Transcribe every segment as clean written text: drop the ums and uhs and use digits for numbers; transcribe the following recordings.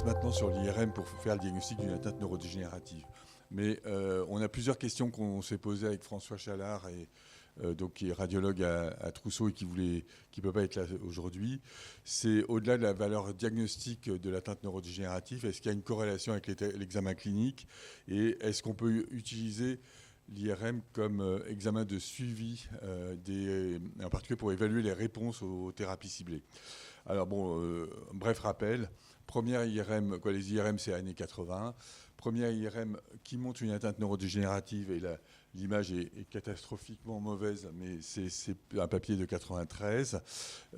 passe maintenant sur l'IRM pour faire le diagnostic d'une atteinte neurodégénérative. Mais on a plusieurs questions qu'on s'est posées avec François Chalard, qui est radiologue à Trousseau et qui ne peut pas être là aujourd'hui. C'est au-delà de la valeur diagnostique de l'atteinte neurodégénérative, est-ce qu'il y a une corrélation avec l'examen clinique et est-ce qu'on peut utiliser l'IRM comme examen de suivi, en particulier pour évaluer les réponses aux thérapies ciblées. Alors bon, bref rappel, première IRM, les IRM c'est années 80, première IRM qui montre une atteinte neurodégénérative et l'image est catastrophiquement mauvaise, mais c'est un papier de 93.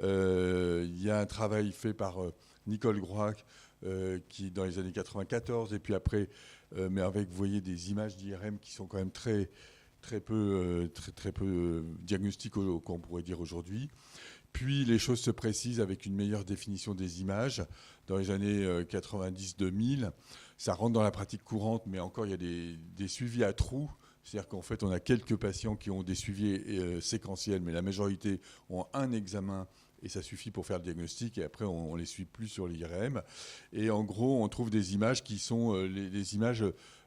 Il y a un travail fait par Nicole Groac qui dans les années 94 et puis après, mais avec vous voyez des images d'IRM qui sont quand même très peu diagnostiques qu'on pourrait dire aujourd'hui. Puis les choses se précisent avec une meilleure définition des images. Dans les années 90-2000, ça rentre dans la pratique courante, mais encore il y a des suivis à trous. C'est-à-dire qu'en fait, on a quelques patients qui ont des suivis séquentiels, mais la majorité ont un examen et ça suffit pour faire le diagnostic. Et après, on ne les suit plus sur l'IRM. Et en gros, on trouve des images qui sont les images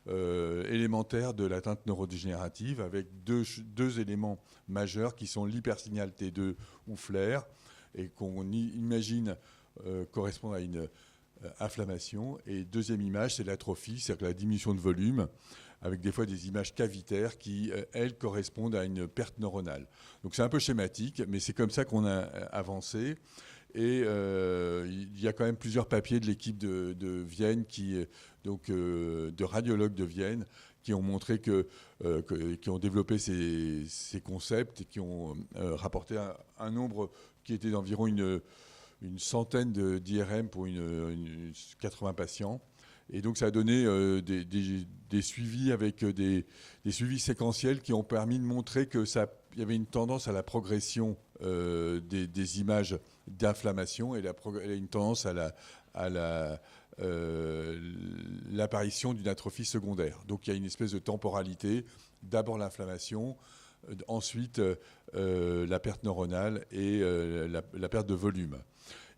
élémentaires de l'atteinte neurodégénérative avec deux éléments majeurs qui sont l'hypersignal T2 ou flair et qu'on imagine correspondre à une inflammation. Et deuxième image, c'est l'atrophie, c'est-à-dire la diminution de volume avec des fois des images cavitaires qui, elles, correspondent à une perte neuronale. Donc c'est un peu schématique, mais c'est comme ça qu'on a avancé. Et il y a quand même plusieurs papiers de l'équipe de Vienne, de radiologues de Vienne, qui ont montré qui ont développé ces concepts et qui ont rapporté un nombre qui était d'environ une centaine d'IRM pour 80 patients. Et donc ça a donné des suivis avec des suivis séquentiels qui ont permis de montrer qu'il y avait une tendance à la progression des images d'inflammation et une tendance à l'apparition d'une atrophie secondaire. Donc il y a une espèce de temporalité, d'abord l'inflammation, ensuite la perte neuronale et la perte de volume.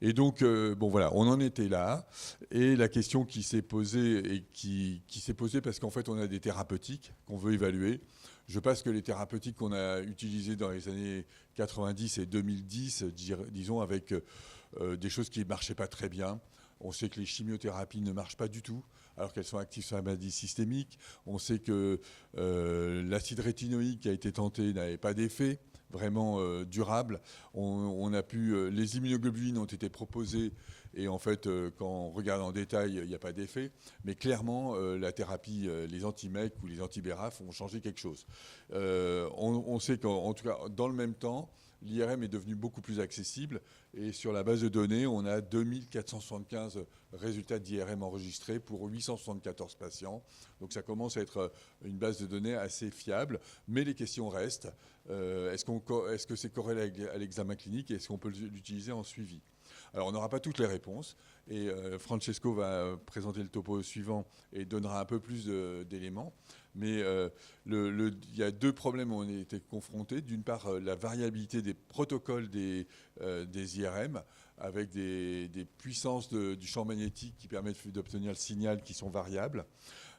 Et donc, voilà, on en était là. Et la question qui s'est posée, et qui s'est posée parce qu'en fait, on a des thérapeutiques qu'on veut évaluer. Je pense que les thérapeutiques qu'on a utilisées dans les années 90 et 2010, disons, avec des choses qui ne marchaient pas très bien. On sait que les chimiothérapies ne marchent pas du tout, alors qu'elles sont actives sur la maladie systémique. On sait que l'acide rétinoïque qui a été tenté n'avait pas d'effet vraiment durable. Les immunoglobulines ont été proposées et en fait, quand on regarde en détail, il n'y a pas d'effet. Mais clairement, la thérapie, les anti-MEC ou les anti-BRAF ont changé quelque chose. On sait qu'en tout cas, dans le même temps, l'IRM est devenu beaucoup plus accessible et sur la base de données, on a 2475 résultats d'IRM enregistrés pour 874 patients. Donc ça commence à être une base de données assez fiable, mais les questions restent. Est-ce que c'est corrélé à l'examen clinique et est-ce qu'on peut l'utiliser en suivi ? Alors on n'aura pas toutes les réponses et Francesco va présenter le topo suivant et donnera un peu plus d'éléments. Mais il y a deux problèmes où on a été confrontés. D'une part, la variabilité des protocoles des IRM avec des puissances du champ magnétique qui permettent d'obtenir le signal qui sont variables.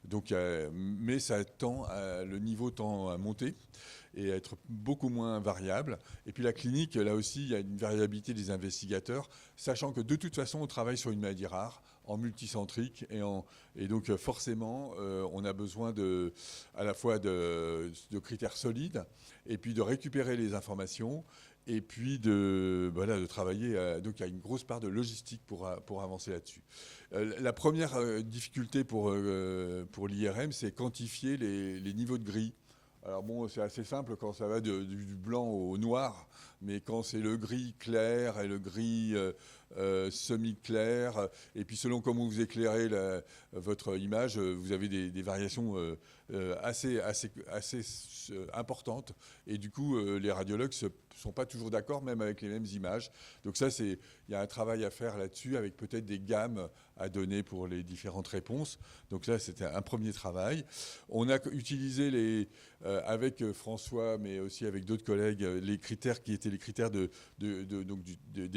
Donc, mais le niveau tend à monter et à être beaucoup moins variable. Et puis la clinique, là aussi, il y a une variabilité des investigateurs, sachant que de toute façon, on travaille sur une maladie rare, en multicentrique, et donc forcément, on a besoin à la fois de critères solides, et puis de récupérer les informations, et puis de travailler. Donc il y a une grosse part de logistique pour avancer là-dessus. La première difficulté pour l'IRM, c'est quantifier les niveaux de gris. Alors bon, c'est assez simple quand ça va du blanc au noir, mais quand c'est le gris clair et le gris semi-clair, et puis selon comment vous éclairez votre image, vous avez des variations assez importantes. Et du coup, les radiologues ne sont pas toujours d'accord, même avec les mêmes images. Donc ça, il y a un travail à faire là-dessus, avec peut-être des gammes à donner pour les différentes réponses. Donc là, c'était un premier travail. On a utilisé avec François, mais aussi avec d'autres collègues, les critères qui étaient les critères des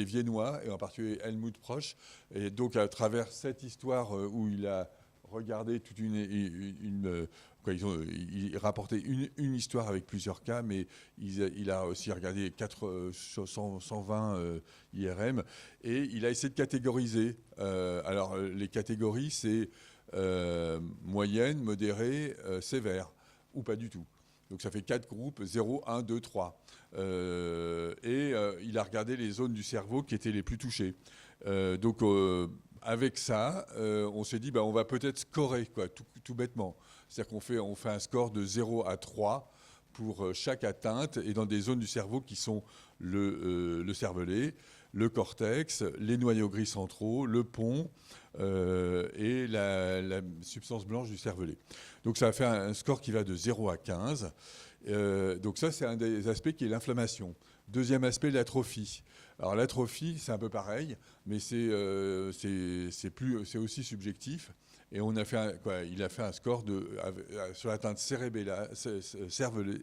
Viennois, et en particulier que Helmut Proch. Et donc, à travers cette histoire où il a regardé toute il rapportait une histoire avec plusieurs cas, mais il a aussi regardé 120 IRM, et il a essayé de catégoriser. Alors, les catégories, c'est moyenne, modérée, sévère, ou pas du tout. Donc ça fait 4 groupes, 0, 1, 2, 3. Il a regardé les zones du cerveau qui étaient les plus touchées. Avec ça, on s'est dit, on va peut-être scorer, quoi, tout bêtement. C'est-à-dire qu'on fait un score de 0 à 3 pour chaque atteinte, et dans des zones du cerveau qui sont le cervelet, le cortex, les noyaux gris centraux, le pont et la substance blanche du cervelet. Donc ça a fait un score qui va de 0 à 15. Donc ça, c'est un des aspects qui est l'inflammation. Deuxième aspect, l'atrophie. Alors l'atrophie, c'est un peu pareil, mais c'est aussi subjectif. Et il a fait un score sur l'atteinte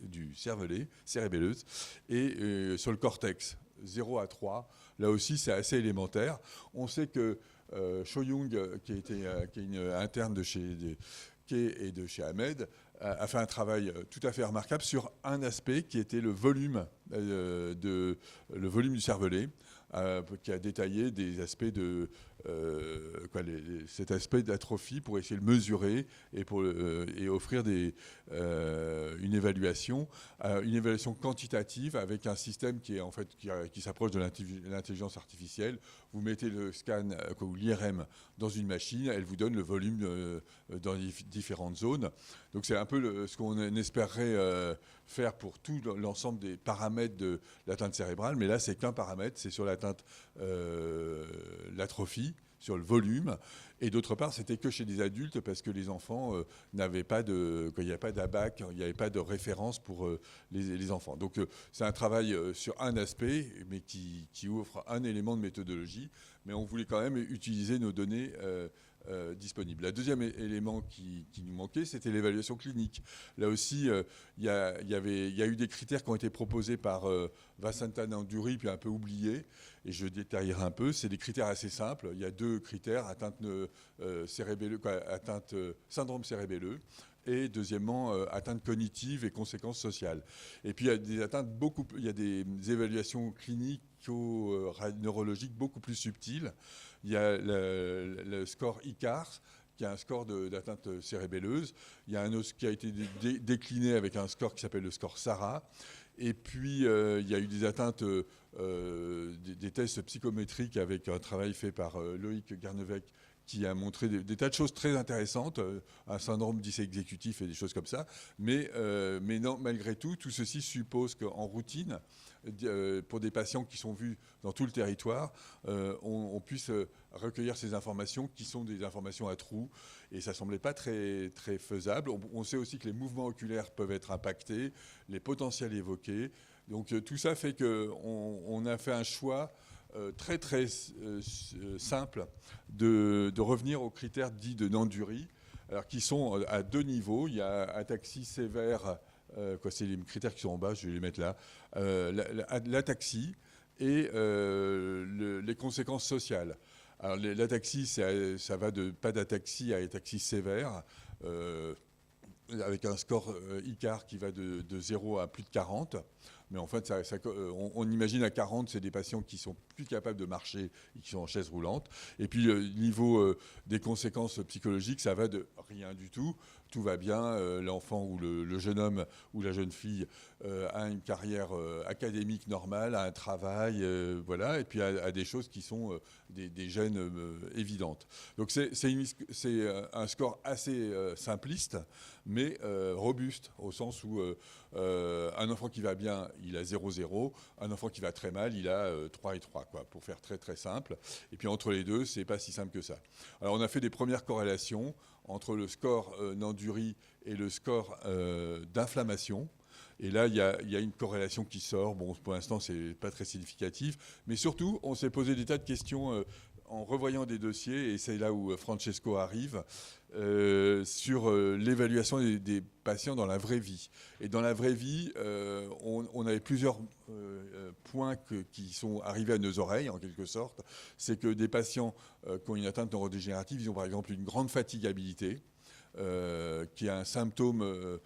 du cervelet, cérébelleuse, et sur le cortex, 0 à 3. Là aussi, c'est assez élémentaire. On sait que Cho-Young, qui est une interne de chez Kay et de chez Ahmed, a fait un travail tout à fait remarquable sur un aspect qui était le volume du cervelet, qui a détaillé des aspects cet aspect d'atrophie pour essayer de mesurer et offrir une évaluation quantitative avec un système qui s'approche de l'intelligence artificielle. Vous mettez le scan ou l'IRM dans une machine, elle vous donne le volume dans les différentes zones. Donc c'est un peu ce qu'on espérerait faire pour tout l'ensemble des paramètres de l'atteinte cérébrale, mais là c'est qu'un paramètre, c'est sur l'atteinte, l'atrophie, sur le volume, et d'autre part c'était que chez des adultes parce que les enfants n'avaient pas il n'y avait pas d'ABAC, il n'y avait pas de référence pour les enfants. Donc c'est un travail sur un aspect, mais qui offre un élément de méthodologie, mais on voulait quand même utiliser nos données disponibles. Le deuxième élément qui nous manquait, c'était l'évaluation clinique. Là aussi, il y a eu des critères qui ont été proposés par Vasanta Nanduri, puis un peu oubliés, et je détaillerai un peu. C'est des critères assez simples. Il y a 2 critères, syndrome cérébelleux, et deuxièmement, atteinte cognitive et conséquences sociales. Et puis il y a des évaluations cliniques neurologiques beaucoup plus subtiles. Il y a le score ICAR, qui est un score d'atteinte cérébelleuse. Il y a un autre qui a été décliné avec un score qui s'appelle le score SARA. Et puis, il y a eu des atteintes, des tests psychométriques avec un travail fait par Loïc Garnevec, qui a montré des tas de choses très intéressantes, un syndrome dysexécutif et des choses comme ça. Mais non, malgré tout ceci suppose qu'en routine, pour des patients qui sont vus dans tout le territoire, on puisse recueillir ces informations qui sont des informations à trous, et ça ne semblait pas très, très faisable. On sait aussi que les mouvements oculaires peuvent être impactés, les potentiels évoqués. Donc tout ça fait qu'on a fait un choix très très simple de revenir aux critères dits de Nanduri, alors qui sont à 2 niveaux. Il y a ataxie sévère, c'est les critères qui sont en bas, je vais les mettre là, l'ataxie et les conséquences sociales. Alors l'ataxie, ça va de pas d'ataxie à ataxie sévère, avec un score ICAR qui va de 0 à plus de 40. Mais en fait, on imagine à 40, c'est des patients qui sont plus capables de marcher et qui sont en chaise roulante. Et puis, niveau des conséquences psychologiques, ça va de rien du tout. Tout va bien. L'enfant ou le jeune homme ou la jeune fille a une carrière académique normale, a un travail, voilà. Et puis, a des choses qui sont des gènes évidentes. Donc, c'est un score assez simpliste, mais robuste, au sens où un enfant qui va bien, il a 0,0. Un enfant qui va très mal, il a 3 et 3, quoi, pour faire très très simple. Et puis entre les deux, c'est pas si simple que ça. Alors on a fait des premières corrélations entre le score Nanduri et le score d'inflammation. Et là, il y a une corrélation qui sort. Bon, pour l'instant, c'est pas très significatif. Mais surtout, on s'est posé des tas de questions en revoyant des dossiers, et c'est là où Francesco arrive, sur l'évaluation des patients dans la vraie vie. Et dans la vraie vie, on avait plusieurs points qui sont arrivés à nos oreilles, en quelque sorte. C'est que des patients qui ont une atteinte neurodégénérative, ils ont par exemple une grande fatigabilité, qui est un symptôme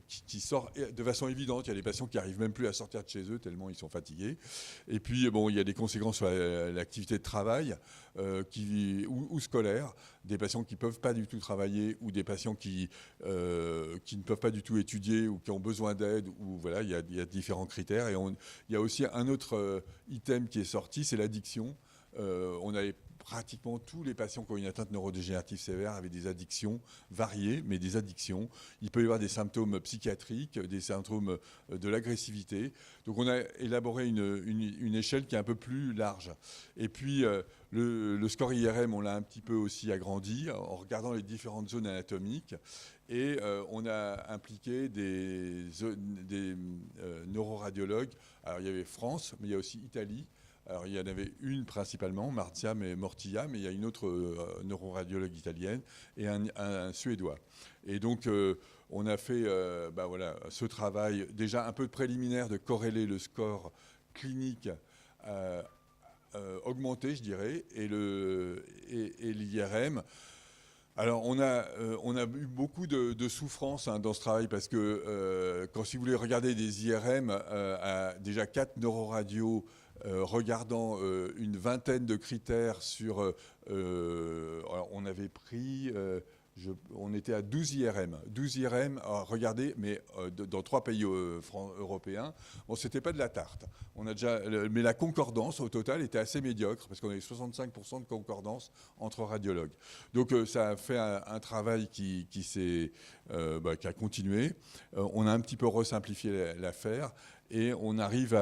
qui sort de façon évidente. Il y a des patients qui n'arrivent même plus à sortir de chez eux tellement ils sont fatigués. Et puis, bon, il y a des conséquences sur l'activité de travail ou scolaire. Des patients qui ne peuvent pas du tout travailler ou des patients qui ne peuvent pas du tout étudier ou qui ont besoin d'aide. Voilà, il y a différents critères. Et il y a aussi un autre item qui est sorti, c'est l'addiction. On avait pratiquement tous les patients qui ont une atteinte neurodégénérative sévère avaient des addictions variées, mais des addictions. Il peut y avoir des symptômes psychiatriques, des symptômes de l'agressivité. Donc on a élaboré une échelle qui est un peu plus large. Et puis le score IRM, on l'a un petit peu aussi agrandi en regardant les différentes zones anatomiques. Et on a impliqué des neuroradiologues. Alors il y avait France, mais il y a aussi Italie. Alors, il y en avait une principalement, Marzia Mortilla, mais il y a une autre neuroradiologue italienne et un Suédois. Et donc, on a fait voilà, ce travail, déjà un peu préliminaire de corréler le score clinique augmenté, je dirais, et l'IRM. Alors, on a eu beaucoup de souffrance dans ce travail parce que si vous voulez regarder des IRM à déjà 4 neuroradios, regardant une vingtaine de critères sur... alors on avait pris... on était à 12 IRM. 12 IRM à regarder, mais dans 3 pays européens. Bon, c'était pas de la tarte. Mais la concordance, au total, était assez médiocre, parce qu'on avait 65% de concordance entre radiologues. Donc, ça a fait un travail qui a continué. On a un petit peu resimplifié l'affaire. Et on arrive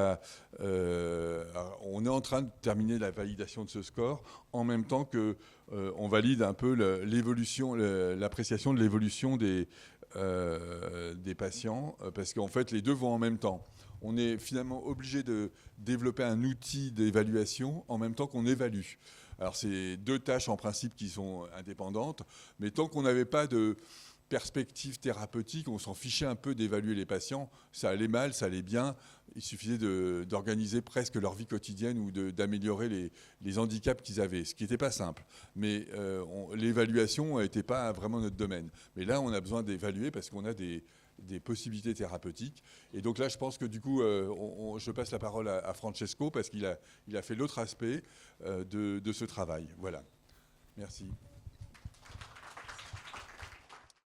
on est en train de terminer la validation de ce score en même temps que on valide un peu l'appréciation de l'évolution des patients, parce qu'en fait les deux vont en même temps. On est finalement obligé de développer un outil d'évaluation en même temps qu'on évalue. Alors c'est 2 tâches en principe qui sont indépendantes, mais tant qu'on n'avait pas de perspective thérapeutique, on s'en fichait un peu d'évaluer les patients. Ça allait mal, ça allait bien. Il suffisait d'organiser presque leur vie quotidienne ou d'améliorer les handicaps qu'ils avaient, ce qui n'était pas simple. Mais l'évaluation n'était pas vraiment notre domaine. Mais là, on a besoin d'évaluer parce qu'on a des possibilités thérapeutiques. Et donc là, je pense que du coup, je passe la parole à Francesco parce qu'il a fait l'autre aspect de ce travail. Voilà. Merci.